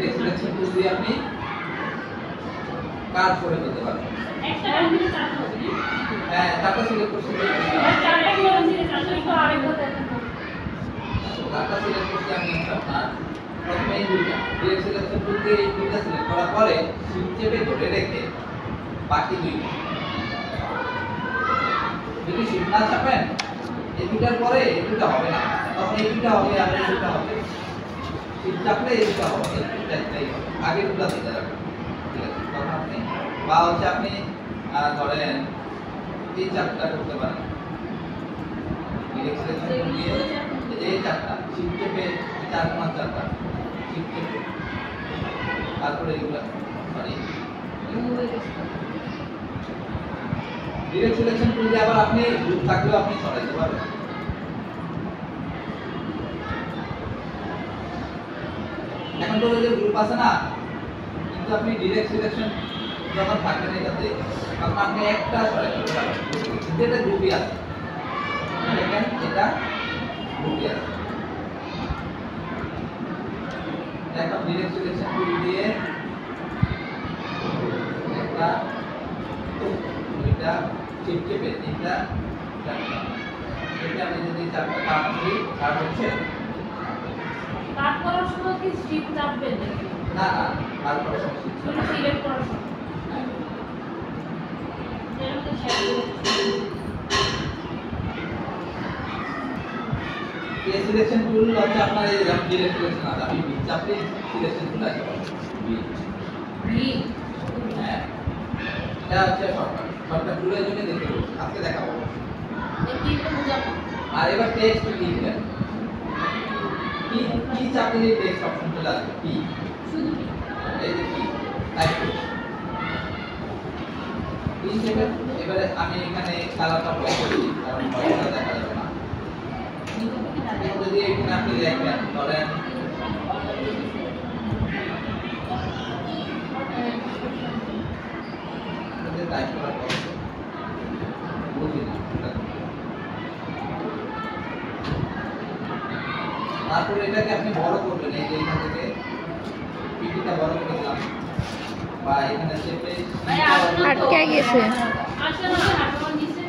Direct selection tool দিয়ে আপনি কাট করে ফেলতে পারবেন। একটা কম্পিউটার চার্জ হবে না? হ্যাঁ, চারটা সিলেক্ট করতে হবে। চারটা কি হবে? চারটা একটু আরেকবার দেখেন। চারটা সিলেক্ট করতে আমি আপনার প্রথমে এই দুইটা ডিরেক্ট সিলেকশন টুল দিয়ে এই দুইটা সিলেক্ট করার পরে শিফট চেপে ধরে রেখে বাকি দুইটা যদি শিফট না চাপেন এই দুইটার পরে এই দুইটা হবে না, তখন এই দুইটা হবে আর এই দুইটা হবে। শিফট চাপলে এই দুইটা হবে, এই দুইটাই হবে, আগে দুটো দিতে রাখবেন। ঠিক আছে, তখন আপনি বা হচ্ছে আপনি ধরেন এই চারটা করতে পারেন ডিরেক্ট সিলেকশন টুল দিয়ে এই চারটা শিফট চেপে চার কোণা চারটা শিফট চেপে তারপরে এগুলা সরি ডিরেক্ট সিলেকশন টুল দিয়ে আবার আপনি গ্রুপ থাকলেও আপনি সরাইতে পারবেন। এখন তো যে গ্রুপ আছে না, কিন্তু আপনি ডিরেক্ট সিলেকশন যখন থাকবেন এটাতে তখন আপনি একটা সরাইতে পারবেন, যেটা গ্রুপই আছে। দেখেন এটা গ্রুপই আছে। এখন ডিরেক্ট সিলেকশন টুল দিয়ে একটা দুইটা চিপ চেপে তিনটা চারটা এটা আমি যদি চারটা কাট করি কাট হচ্ছে কাট করার সময় কি শিফট চাপবেন নাকি? না না কাট করার সময় শুধু সিলেক্ট করার সময়। এরকম শেয়ার এই সিলেকশন টুল হচ্ছে আপনার এই ডিরেক্ট সিলেকশন আছে, আপনি বি চাপলে সিলেকশন টুল আসবে বি বি। হ্যাঁ, এটা হচ্ছে শর্টকাট টুলের জন্য দেখতে বলছি, আজকে দেখাবো। এই তিনটা বুঝাবো। আর এবার টেক্সট লিখবেন, কি কি চাপলে টেক্সট অপশন চলে আসবে, কি শুধু বি। এই যে কি টাইপ করুন কি চেপে। এবারে আমি এখানে কালারটা ব্ল্যাক করে দিই কারণ বড়টা দেখা যাবে না। যদি এখানে আপনি দেখবেন ধরেন টাইপ করার পর বুঝি না, তারপরে এটাকে আপনি বড় করবেন। এই যে এখান থেকে পিটিটা বড় করে দিলাম বা এখানে চেপে আটকে গেছে। আসলে না হাতটা নিচে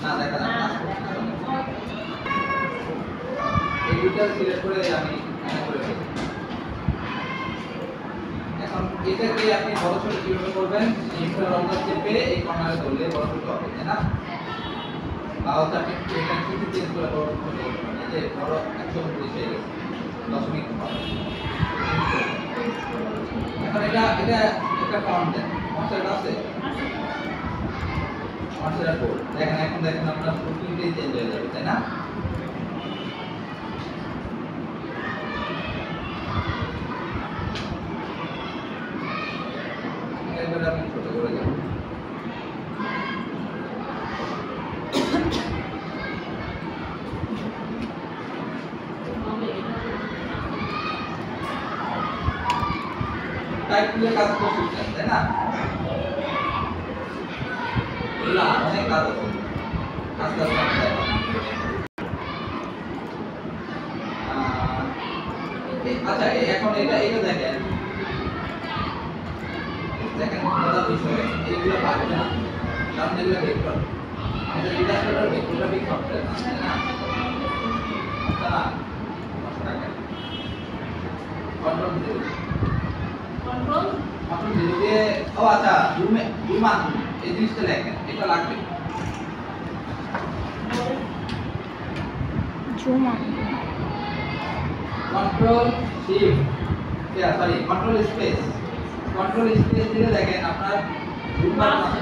না দেখা যাবে না। এই দুটো সিলেক্ট করে আমি এখানে করে ফেলি। এখন এটাকে আপনি বড় ছোট কিভাবে করবেন, শিফট রংটা চেপে এই কর্নারে ধরলে বড় ছোট হবে, তাই না? বা হচ্ছে আপনি এটা কিছু চেঞ্জ করে বড় ছোট করতে পারেন। এই যে বড় 129 হয়ে গেছে, দশমিক হবে। এখন এটা একটা ফন্ট দেন, ফন্টটা আছে ফন্টটা বোল্ড দেখেন। এখন দেখেন আপনার প্রোটিনটাই চেঞ্জ হয়ে যাবে, তাই না? এবার আপনি ছোট করে দেন। টাইপ করে কাজ করতে শিখছেন, তাই না? এগুলো অনেক কাজ আছে, আস্তে আস্তে আচ্ছা এখন এটা দেখেন মজার বিষয়, এইগুলো পারবে না কারণ এগুলো ভেক্টর। আমাদের ইলাস্ট্রেটর ভেক্টরগ্রাফিক সফটওয়্যার না, তাই না? আচ্ছা না কন্ট্রোল জিরো দিয়ে ও আচ্ছা জুম আন এই জিনিসটা লেখেন, এটা লাগবে জুম আন control shift sorry control space দিলে দেখেন আপনার জুম বাটন আছে,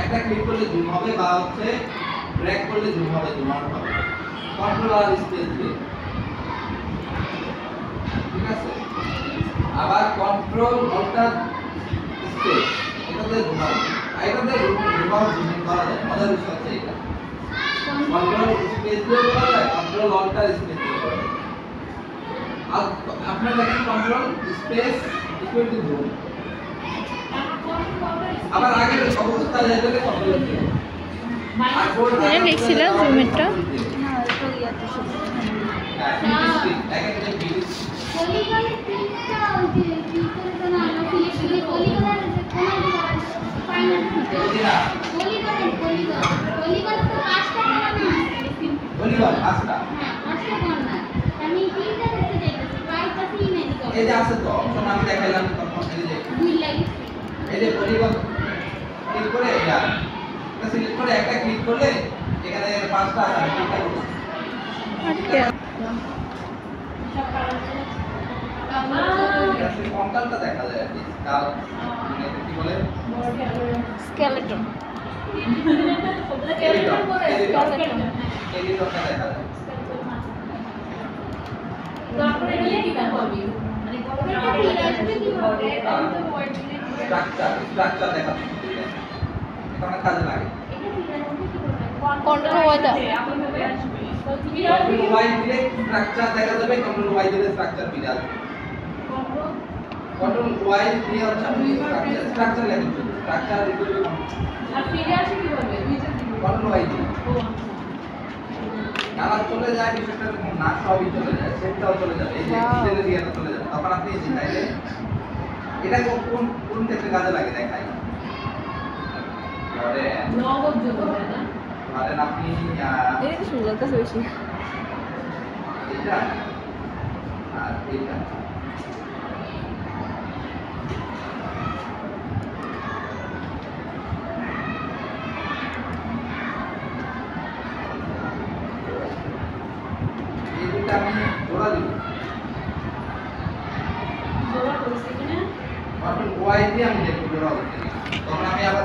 একটা ক্লিক করলে জুম হবে বা হচ্ছে ড্র্যাগ করলে জুম হবে, জুম আউট হবে। কন্ট্রোল আর স্পেস দিয়ে, ঠিক আছে? আবার কন্ট্রোল অল্টার স্পেস এটাতে জুম আউট, এটাতে জুম আউট জুম ইন করা যায়। মজার বিষয় হচ্ছে এটা কন্ট্রোল স্পেস দিয়ে করা যায়, কন্ট্রোল অল্টার স্পেস দিয়ে করা যায়। আর আপনারা দেখেন control space equal to zoom, আবার আগের অবস্থা যাইতে কন্ট্রোল দিয়ে আর কোড এখানে লিখছিল জুমেরটা না এটা ইয়াতে শুধু দেখেন যে বিল পলিগন তিনটা ওই যে বুঝি না ভলিবল পাঁচটা এই যে আছে তো অপশন আমি দেখাইলাম তখন এই যে ভলিবল ক্লিক করে এটা সিলেক্ট করে একটা ক্লিক করলে এখানে পাঁচটা আছে আমি ক্লিক করব আটকে আসলে কঙ্কালটা দেখা যায় আর কি কাল মানে কি বলে স্কেলেটন এলিটরটা দেখা যায় তারপরে এটা কি করবি মানে স্ট্রাকচার দেখা যায় এটা অনেক কাজে লাগে কন্ট্রোল ওয়াই দাও কন্ট্রোল ওয়াই দিলে স্ট্রাকচার দেখা যাবে কন্ট্রোল ওয়াই দিলে স্ট্রাকচার ফিরে আসবে কন্ট্রোল ওয়াই দিয়ে হচ্ছে আপনি স্ট্রাকচার লেখেন স্ট্রাকচার ইকুয়াল টু আর ফিরে আসে কিভাবে কন্ট্রোল ওয়াই দিয়ে কালার চলে যায় বিষয়টা এরকম না সবই চলে যায় সেটাও চলে যাবে এই যে ছেলে দিয়ে চলে যাবে তখন আপনি এই যে চাইলে এটা কোন কোন ক্ষেত্রে কাজে লাগে দেখাই নগদ যোগ হবে না ধরেন আপনি এটা তো সুন্দর কাছে বেশি এটা আর এটা এই দুটো আমি জোড়া দিব জোড়া করছি কিনা কন্ট্রোল ওয়াই দিয়ে আমি দেখব জোড়া হচ্ছে তখন আমি আবার